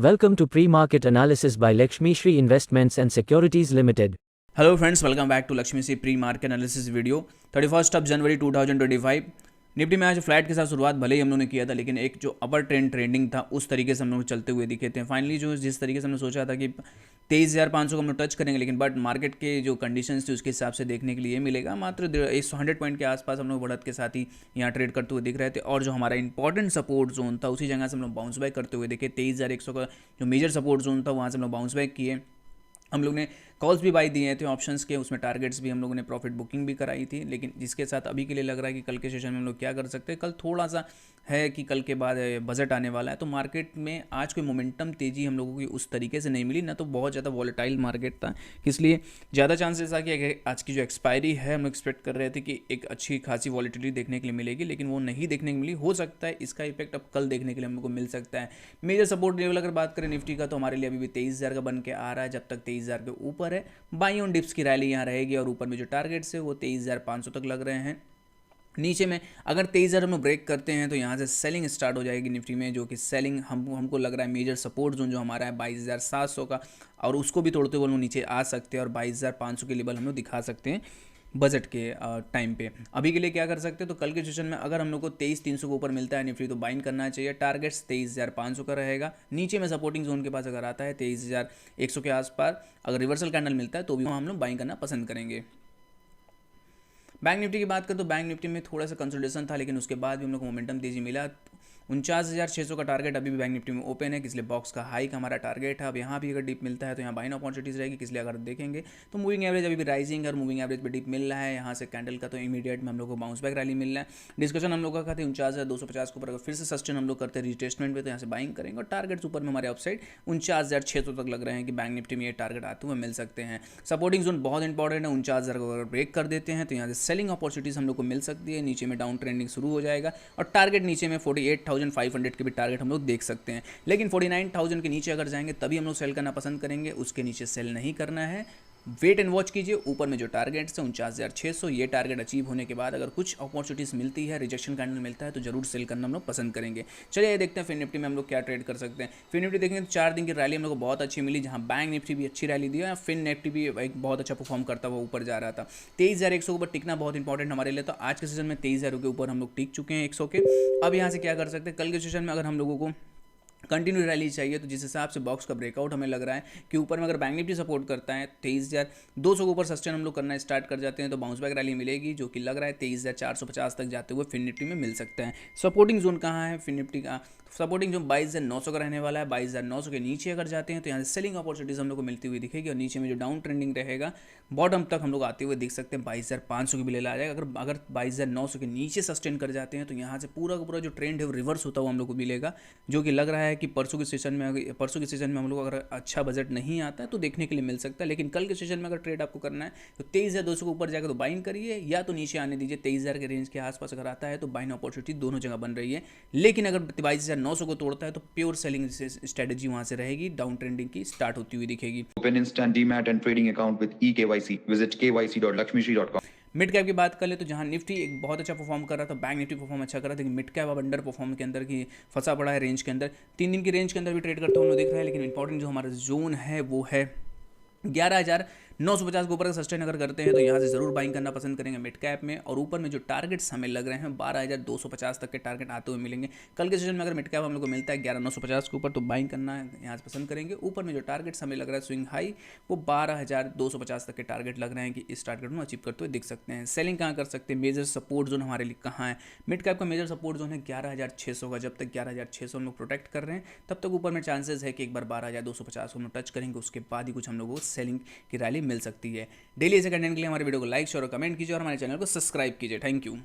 Welcome to Pre-Market Analysis by Lakshmi Shri Investments and Securities Limited. Hello friends, welcome back to Lakshmi C pre market analysis video. 31 जनवरी 2025 Nifty में आज flat के साथ शुरुआत भले ही हम लोगों ने किया था, लेकिन एक जो अपर ट्रेंडिंग था उस तरीके से हम लोग चलते हुए दिखे थे। फाइनली जो जिस तरीके से हमने सोचा था कि 23,500 को हम लोग टच करेंगे, लेकिन बट मार्केट के जो कंडीशंस थी उसके हिसाब से देखने के लिए मिलेगा मात्र 100 पॉइंट के आसपास हम लोग बढ़त के साथ ही यहाँ ट्रेड करते हुए दिख रहे थे। और जो हमारा इंपॉर्टेंट सपोर्ट जोन था उसी जगह से हम लोग बाउंस बैक करते हुए देखे। 23,100 का जो मेजर सपोर्ट जोन था वहाँ से हम लोग बाउंस बैक किए। हम लोग ने कॉल्स भी बाई दिए थे ऑप्शंस के, उसमें टारगेट्स भी हम लोगों ने प्रॉफिट बुकिंग भी कराई थी। लेकिन जिसके साथ अभी के लिए लग रहा है कि कल के सेशन में हम लोग क्या कर सकते हैं, कल थोड़ा सा है कि कल के बाद बजट आने वाला है, तो मार्केट में आज कोई मोमेंटम तेज़ी हम लोगों की उस तरीके से नहीं मिली, ना तो बहुत ज़्यादा वॉलेटाइल मार्केट था, इसलिए ज़्यादा चांसेस था कि आज की जो एक्सपायरी है हम एक्सपेक्ट कर रहे थे कि एक अच्छी खासी वॉलेटिलिटी देखने के लिए मिलेगी, लेकिन वो नहीं देखने को मिली। हो सकता है इसका इफेक्ट अब कल देखने के लिए हमको मिल सकता है। मेजर सपोर्ट लेवल अगर बात करें निफ्टी का, तो हमारे लिए अभी भी 23,000 का बन के आ रहा है। जब तक 23,000 के ऊपर है, बाई ऑन डिप्स की रैली यहाँ रहेगी और ऊपर में जो टारगेट्स है वो 23,500 तक लग रहे हैं। नीचे में अगर 23,000 हम ब्रेक करते हैं तो यहाँ से सेलिंग स्टार्ट हो जाएगी निफ्टी में, जो कि सेलिंग हमको लग रहा है मेजर सपोर्ट जोन जो हमारा है 22,700 का, और उसको भी तोड़ते हुए हम लोग नीचे आ सकते हैं और 22,500 के लेवल हम लोग दिखा सकते हैं बजट के टाइम पे। अभी के लिए क्या कर सकते हैं, तो कल के सेशन में अगर हम लोग को 23,300 के ऊपर मिलता है निफ्टी तो बाइंग करना चाहिए। टारगेट्स 23,500 का रहेगा। नीचे में सपोर्टिंग जोन के पास अगर आता है 23,100 के आसपास अगर रिवर्सल कैंडल मिलता है तो भी हम लोग बाइंग करना पसंद करेंगे। बैंक निफ्टी की बात करें तो बैंक निफ्टी में थोड़ा सा कंसोलिडेशन था, लेकिन उसके बाद भी हम लोग को मोमेंटम तेजी मिला। 49,600 का टारगेट अभी भी बैंक निफ्टी में ओपन है, किसलिए बॉक्स का हाई का हमारा टारगेट है। अब यहाँ भी अगर डिप मिलता है तो यहाँ बाइंग अपॉर्चुनिटीज़ रहेगी, किसलिए अगर देखेंगे तो मूविंग एवरेज अभी भी राइजिंग है और मूविंग एवरेज पे डिप मिल रहा है। यहाँ से कैंडल का तो इमीडिएट में हम लोग को बाउंस बैक रैली मिल रहा है। डिस्कशन हम लोग का कहते हैं 49,250 के ऊपर अगर फिर से सस्टेन हम लोग करते हैं रिटेस्टमेंट पे, तो यहाँ से बाइंग करेंगे और टारगेट्स ऊपर में हमारे अपसाइड 49,600 तक लग रहे हैं कि बैंक निफ्टी में ये टारगेट आते हुए मिल सकते हैं। सपोर्टिंग जोन बहुत इंपॉर्टेंट है, 49,000 को अगर ब्रेक कर देते हैं तो यहाँ से सेलिंग अपॉर्चुनिटीज़ हम लोग को मिल सकती है। नीचे में डाउन ट्रेंडिंग शुरू हो जाएगा और टारगेट नीचे में 48,500 के भी टारगेट हम लोग देख सकते हैं। लेकिन 49,000 के नीचे अगर जाएंगे तभी हम लोग सेल करना पसंद करेंगे, उसके नीचे सेल नहीं करना है। वेट एंड वॉच कीजिए। ऊपर में जो टारगेट्स है 49,600, ये टारगेट अचीव होने के बाद अगर कुछ अपॉर्चुनिटीज़ मिलती है, रिजेक्शन कैंडल मिलता है तो जरूर सेल करना हम लोग पसंद करेंगे। चलिए देखते हैं फिर निफ्टी में हम लोग क्या ट्रेड कर सकते हैं। फिर निफ्टी देखेंगे तो 4 दिन की रैली हम लोग को बहुत अच्छी मिली, जहां बैंक निफ्टी भी अच्छी रैली दी है, फिर निफ्टी भी एक बहुत अच्छा परफॉर्म करता हुआ ऊपर जा रहा था। 23,100 के ऊपर टिकना बहुत इंपॉर्टेंट हमारे लिए, तो आज के सीजन में 23,000 के ऊपर हम लोग टिक चुके हैं 100 के। अब यहाँ से क्या कर सकते हैं, कल के सेशन में अगर हम लोगों को कंटिन्यू रैली चाहिए तो जिस हिसाब से बॉक्स का ब्रेकआउट हमें लग रहा है कि ऊपर में अगर बैंक निफ्टी सपोर्ट करता है 23,200 के ऊपर सस्टेन हम लोग करना स्टार्ट कर जाते हैं तो बाउंस बैक रैली मिलेगी, जो कि लग रहा है 23,450 तक जाते हुए फिन निफ्टी में मिल सकता है। सपोर्टिंग जोन कहाँ है फिन निफ्टी का, सपोर्टिंग जोन 22,900 का रहने वाला है। 22,900 के नीचे अगर जाते हैं तो यहाँ से सेलिंग अपॉर्चुनिटीज़ हम लोग को मिलती हुई दिखेगी और नीचे में जो डाउन ट्रेंडिंग रहेगा बॉटम तक हम लोग आते हुए देख सकते हैं। 22,500 की भी ले ला जाएगा। अगर 22,900 के नीचे सस्टेन कर जाते हैं तो यहाँ से पूरा का पूरा जो ट्रेंड है वो रिवर्स होता हुआ हम लोग को मिलेगा, जो कि लग रहा है कि परसों के सेशन में हम लोग अगर अच्छा बजट नहीं आता है तो देखने के लिए मिल सकता है। लेकिन कल के सेशन में अगर ट्रेड आपको करना है तो 23,200 के ऊपर जाकर तो बाइंग करिए, या तो नीचे आने दीजिए। 23,000 के रेंज के आसपास अगर आता है तो बाइंग अपॉर्चुनिटी दोनों जगह बन रही है। लेकिन अगर 22,900 को तोड़ता है तो प्योर सेलिंग स्ट्रेटेजी वहां से रहेगी, डाउन ट्रेंडिंग की स्टार्ट होती हुई दिखेगी। Open instant DMAT and trading account with eKYC. Visit kyc.lakshmishri.com. Mid cap की बात कर ले तो जहां निफ्टी एक बहुत अच्छा परफॉर्म कर रहा था, बैंक निफ्टी परफॉर्म अच्छा कर रहा था, लेकिन मिड कैप अब अंडर परफॉर्म के अंदर की फंसा पड़ा है रेंज के अंदर। 3 दिन की रेंज के अंदर भी ट्रेड करते हुए दिख रहा है, लेकिन इंपॉर्टेंट जो हमारा जोन है वो है 11,950 के ऊपर का सस्टेन अगर करते हैं तो यहाँ से ज़रूर बाइंग करना पसंद करेंगे मिड कैप में। और ऊपर में जो टारगेट्स हमें लग रहे हैं 12,250 तक के टारगेट आते हुए मिलेंगे। कल के सेशन में अगर मिड कैप हम लोग को मिलता है 11,950 के ऊपर तो बाइंग करना यहाँ से पसंद करेंगे। ऊपर में जो टारगेट्स हमें लग रहा है स्विंग हाई वो 12,250 तक के टारगेट लग रहे हैं कि इस टारगेट में अचीव करते हुए दिख सकते हैं। सेलिंग कहाँ कर सकते हैं, मेजर सपोर्ट जोन हमारे लिए कहाँ है। मिड कैप का मेजर सपोर्ट जोन है 11,600 का। जब तक 11,600 हम लोग प्रोटेक्ट कर रहे हैं तब तक ऊपर में चांसेस है कि एक बार 12,250 हम लोग टच करेंगे, उसके बाद ही कुछ हम लोगों को सेलिंग की रैली मिल सकती है। डेली ऐसे कंटेंट के लिए हमारे वीडियो को लाइक शेयर और कमेंट कीजिए और हमारे चैनल को सब्सक्राइब कीजिए। Thank you.